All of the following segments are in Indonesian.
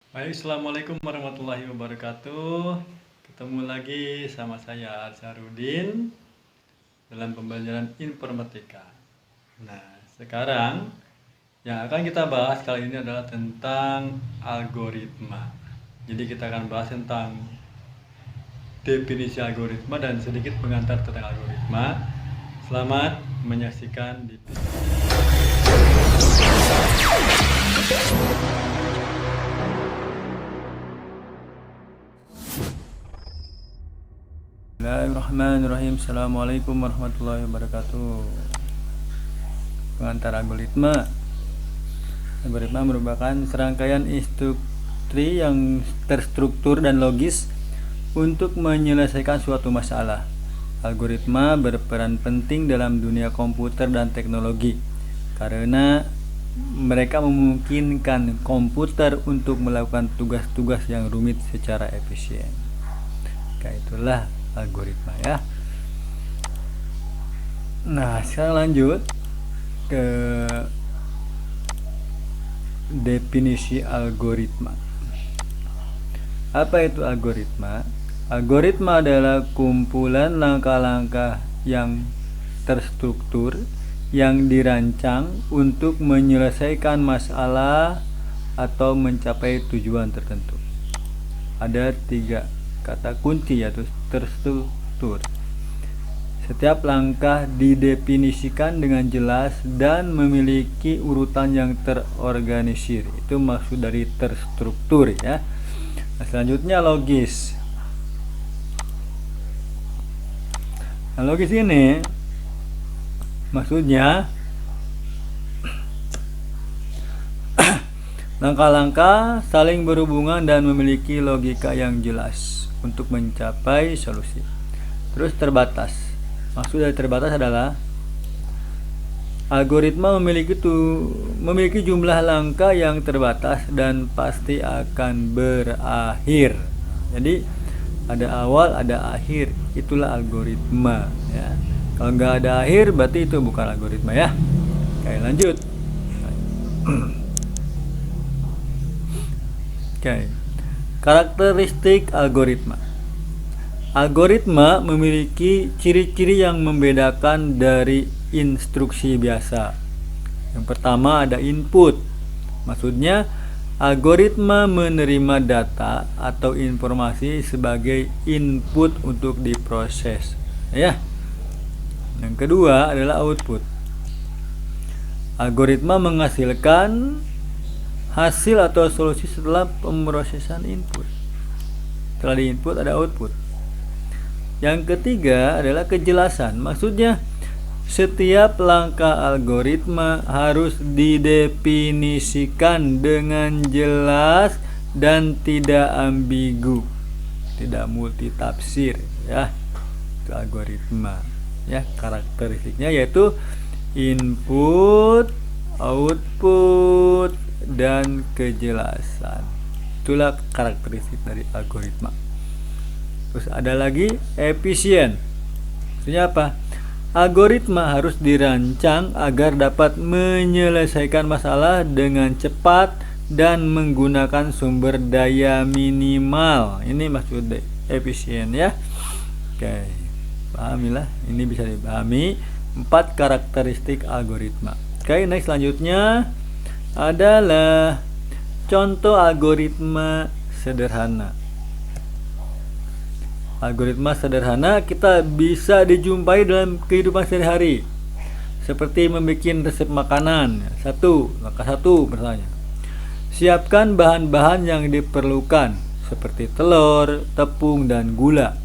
Baik, Assalamualaikum warahmatullahi wabarakatuh. Ketemu lagi sama saya Azharudin dalam pembelajaran informatika. Nah, sekarang yang akan kita bahas kali ini adalah tentang algoritma. Jadi kita akan bahas tentang definisi algoritma dan sedikit pengantar tentang algoritma. Selamat menyaksikan di video. Bismillahirrahmanirrahim. Assalamualaikum warahmatullahi wabarakatuh. Pengantar algoritma. Algoritma merupakan serangkaian instruksi yang terstruktur dan logis untuk menyelesaikan suatu masalah. Algoritma berperan penting dalam dunia komputer dan teknologi karena mereka memungkinkan komputer untuk melakukan tugas-tugas yang rumit secara efisien. Itulah algoritma ya. Nah, sekarang lanjut ke definisi algoritma. Apa itu algoritma? Algoritma adalah kumpulan langkah-langkah yang terstruktur yang dirancang untuk menyelesaikan masalah atau mencapai tujuan tertentu. Ada 3 kata kunci yaitu terstruktur. Setiap langkah didefinisikan dengan jelas dan memiliki urutan yang terorganisir. Itu maksud dari terstruktur ya. Nah, selanjutnya logis. Nah, logis ini maksudnya langkah-langkah saling berhubungan dan memiliki logika yang jelas untuk mencapai solusi. Terus terbatas. Maksud dari terbatas adalah algoritma memiliki jumlah langkah yang terbatas dan pasti akan berakhir. Jadi ada awal, ada akhir. Itulah algoritma ya. Kalau nggak ada akhir berarti itu bukan algoritma ya. Oke, lanjut. Oke. Karakteristik algoritma. Algoritma memiliki ciri-ciri yang membedakan dari instruksi biasa. Yang pertama ada input. Maksudnya algoritma menerima data atau informasi sebagai input untuk diproses. Ya. Yang kedua adalah output. Algoritma menghasilkan hasil atau solusi setelah pemrosesan input. Setelah di input ada output. Yang ketiga adalah kejelasan. Maksudnya setiap langkah algoritma harus didefinisikan dengan jelas dan tidak ambigu, tidak multitafsir ya. Itu algoritma ya. Karakteristiknya yaitu input, output, dan kejelasan. Itulah karakteristik dari algoritma. Terus ada lagi efisien. Maksudnya apa? Algoritma harus dirancang agar dapat menyelesaikan masalah dengan cepat dan menggunakan sumber daya minimal. Ini maksud efisien ya. Oke, pahamilah. Ini bisa dipahami 4 karakteristik algoritma. Oke, next selanjutnya adalah contoh algoritma sederhana. Algoritma sederhana kita bisa dijumpai dalam kehidupan sehari-hari. Seperti membuat resep makanan. Langkah 1 misalnya. Siapkan bahan-bahan yang diperlukan seperti telur, tepung, dan gula.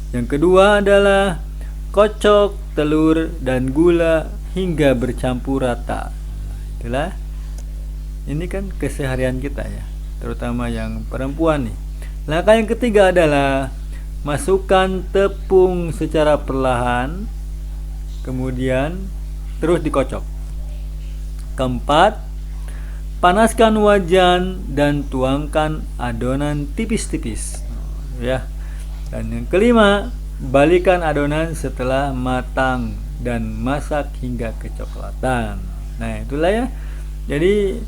Yang kedua adalah kocok telur dan gula hingga bercampur rata. Itulah. Ini kan keseharian kita ya, terutama yang perempuan nih. Langkah yang ketiga adalah masukkan tepung secara perlahan, kemudian terus dikocok. Keempat, panaskan wajan dan tuangkan adonan tipis-tipis ya. Dan yang kelima, balikan adonan setelah matang dan masak hingga kecoklatan. Nah, itulah ya. Jadi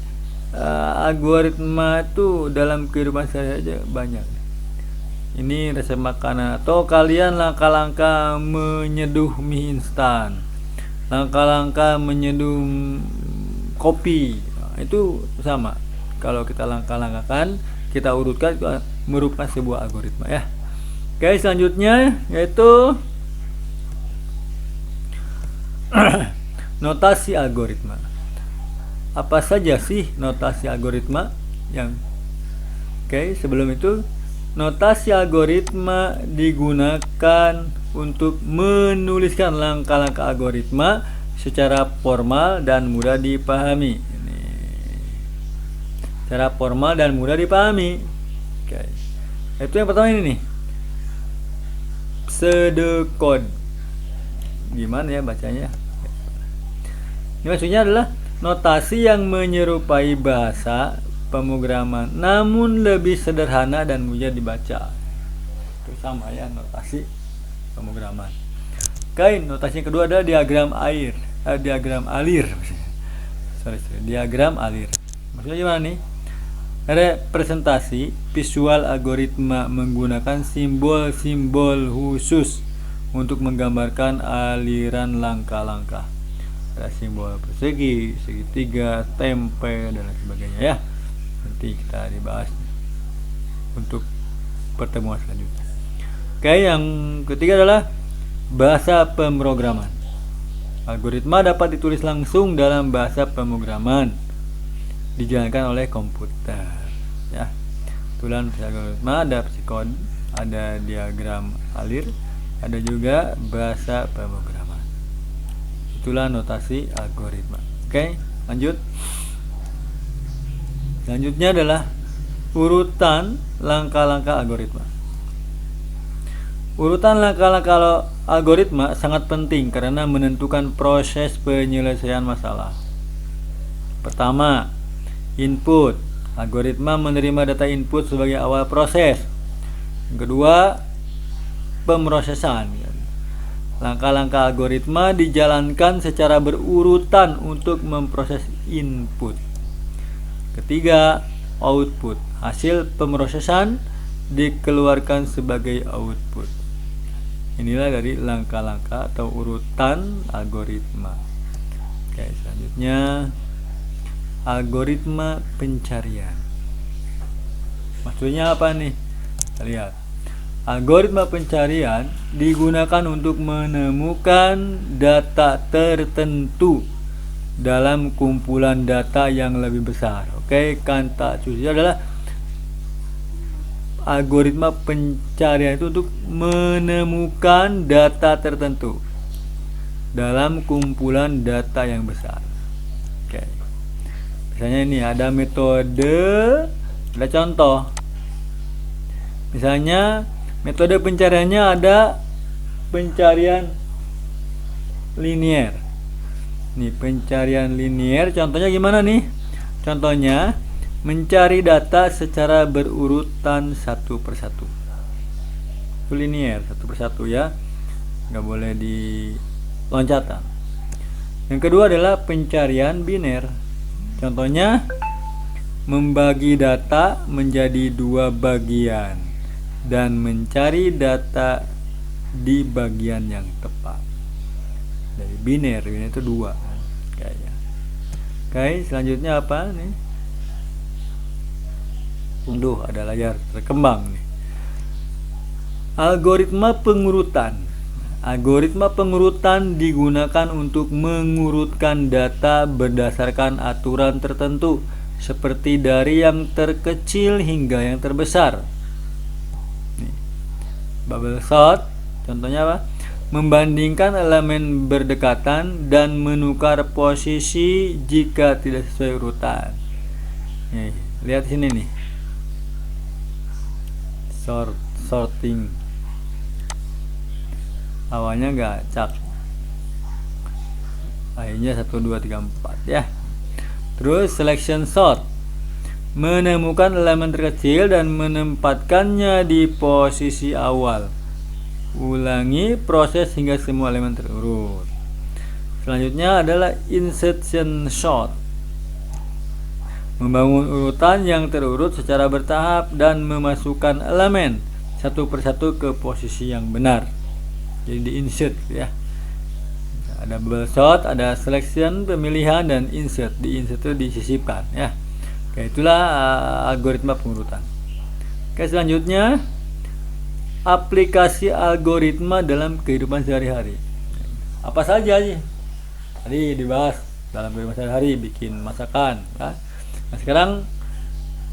algoritma itu dalam kehidupan sehari-hari aja banyak. Ini resep makanan, atau kalian langkah-langkah menyeduh mie instan, langkah-langkah menyeduh kopi. Nah, itu sama. Kalau kita langkah-langkahkan, kita urutkan, itu merupakan sebuah algoritma ya. Oke, selanjutnya yaitu notasi algoritma. Apa saja sih notasi algoritma? Oke, sebelum itu, notasi algoritma digunakan untuk menuliskan langkah-langkah algoritma secara formal dan mudah dipahami. Ini secara formal dan mudah dipahami. Oke. Itu yang pertama ini nih. Pseudocode. Gimana ya bacanya? Ini maksudnya adalah notasi yang menyerupai bahasa pemrograman namun lebih sederhana dan mudah dibaca. Itu sama ya, notasi pemrograman. Oke, notasi yang kedua adalah diagram alir. Diagram alir. Diagram alir. Maksudnya gimana nih? Representasi visual algoritma menggunakan simbol-simbol khusus untuk menggambarkan aliran langkah-langkah. Ada simbol persegi, segitiga, tempe, dan lain sebagainya ya. Nanti kita dibahas untuk pertemuan selanjutnya. Oke, yang ketiga adalah bahasa pemrograman. Algoritma dapat ditulis langsung dalam bahasa pemrograman, dijalankan oleh komputer ya. Tulisan algoritma ada psikode, ada diagram alir, ada juga bahasa pemrograman. Itulah notasi algoritma. Oke, lanjut. Selanjutnya adalah urutan langkah-langkah algoritma. Urutan langkah-langkah algoritma sangat penting karena menentukan proses penyelesaian masalah. Pertama, input. Algoritma menerima data input sebagai awal proses. Yang kedua, pemrosesan. Langkah-langkah algoritma dijalankan secara berurutan untuk memproses input. Ketiga, output. Hasil pemrosesan dikeluarkan sebagai output. Inilah dari langkah-langkah atau urutan algoritma. Oke, selanjutnya algoritma pencarian. Maksudnya apa nih? Kita lihat. Algoritma pencarian digunakan untuk menemukan data tertentu dalam kumpulan data yang lebih besar. Oke, kata kuncinya adalah algoritma pencarian itu untuk menemukan data tertentu dalam kumpulan data yang besar. Oke. Misalnya ini ada metode, ada contoh. Misalnya metode pencariannya ada pencarian linear. Nih, pencarian linear contohnya gimana nih? Contohnya mencari data secara berurutan satu persatu. Linear satu persatu ya, nggak boleh di loncatan. Yang kedua adalah pencarian biner. Contohnya membagi data menjadi dua bagian dan mencari data di bagian yang tepat. Dari biner itu dua kayaknya. Oke, selanjutnya apa nih? Ada layar terkembang nih. Algoritma pengurutan. Algoritma pengurutan digunakan untuk mengurutkan data berdasarkan aturan tertentu, seperti dari yang terkecil hingga yang terbesar. Bubble sort, contohnya apa? Membandingkan elemen berdekatan dan menukar posisi jika tidak sesuai urutan. Nih, lihat sini nih. Sorting. Awalnya nggak acak. Akhirnya 1 2 3 4 ya. Terus selection sort. Menemukan elemen terkecil dan menempatkannya di posisi awal. Ulangi proses hingga semua elemen terurut. Selanjutnya adalah insertion sort. membangun urutan yang terurut secara bertahap, dan memasukkan elemen satu persatu ke posisi yang benar. Jadi di insert ya. Ada bubble sort, ada selection, pemilihan, dan insert. Di insert itu disisipkan ya. Oke, itulah algoritma pengurutan. Oke, selanjutnya aplikasi algoritma dalam kehidupan sehari-hari. Apa saja sih? Tadi dibahas dalam kehidupan sehari-hari, bikin masakan ya. Nah, sekarang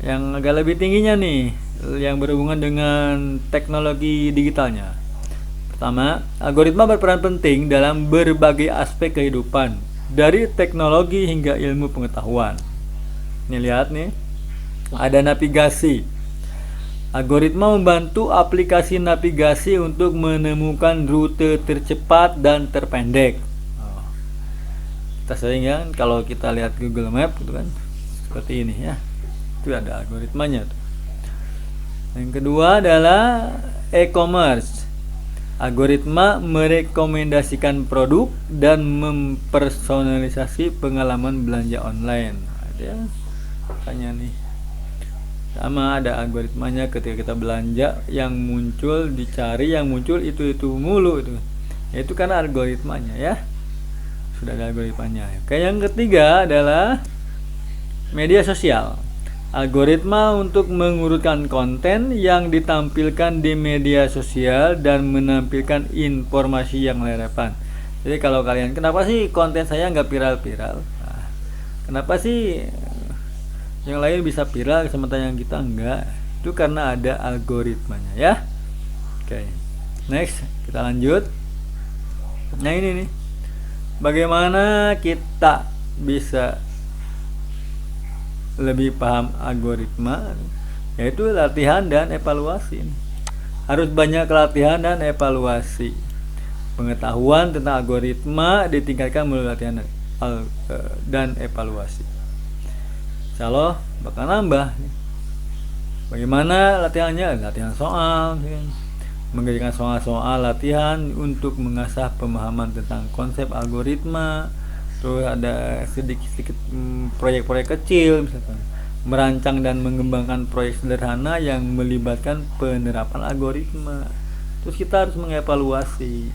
yang agak lebih tingginya nih, yang berhubungan dengan teknologi digitalnya. Pertama, algoritma berperan penting dalam berbagai aspek kehidupan, dari teknologi hingga ilmu pengetahuan. Nih lihat nih, ada navigasi. Algoritma membantu aplikasi navigasi untuk menemukan rute tercepat dan terpendek. Kita sering ya, kalau kita lihat Google Map gitu kan, seperti ini ya, itu ada algoritmanya tuh. Yang kedua adalah e-commerce. Algoritma merekomendasikan produk dan mempersonalisasi pengalaman belanja online. Ada tanya nih, sama ada algoritmanya. Ketika kita belanja, yang muncul dicari, yang muncul itu mulu itu. Itu karena algoritmanya ya. Sudah ada algoritmanya. Oke, yang ketiga adalah media sosial. Algoritma untuk mengurutkan konten yang ditampilkan di media sosial dan menampilkan informasi yang relevan. Jadi kalau kalian, kenapa sih konten saya nggak viral-viral? Nah, kenapa sih yang lain bisa viral sementara yang kita enggak? Itu karena ada algoritmanya ya. Oke, next kita lanjut. Nah ini nih, bagaimana kita bisa lebih paham algoritma, yaitu latihan dan evaluasi. Harus banyak latihan dan evaluasi. Pengetahuan tentang algoritma ditingkatkan melalui latihan dan evaluasi. Insya Allah bakal nambah. Bagaimana latihannya? Latihan soal, mengerjakan soal-soal latihan untuk mengasah pemahaman tentang konsep algoritma. Terus ada sedikit proyek-proyek kecil, misalkan merancang dan mengembangkan proyek sederhana yang melibatkan penerapan algoritma. Terus kita harus mengevaluasi,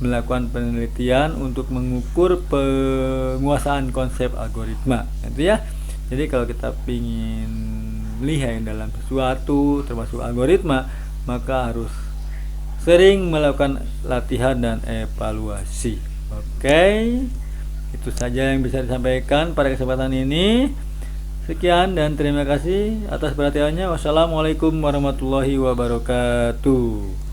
melakukan penelitian untuk mengukur penguasaan konsep algoritma. Itu ya. Jadi kalau kita ingin melihat dalam sesuatu termasuk algoritma, maka harus sering melakukan latihan dan evaluasi. Oke. Itu saja yang bisa disampaikan pada kesempatan ini. Sekian dan terima kasih atas perhatiannya. Wassalamualaikum warahmatullahi wabarakatuh.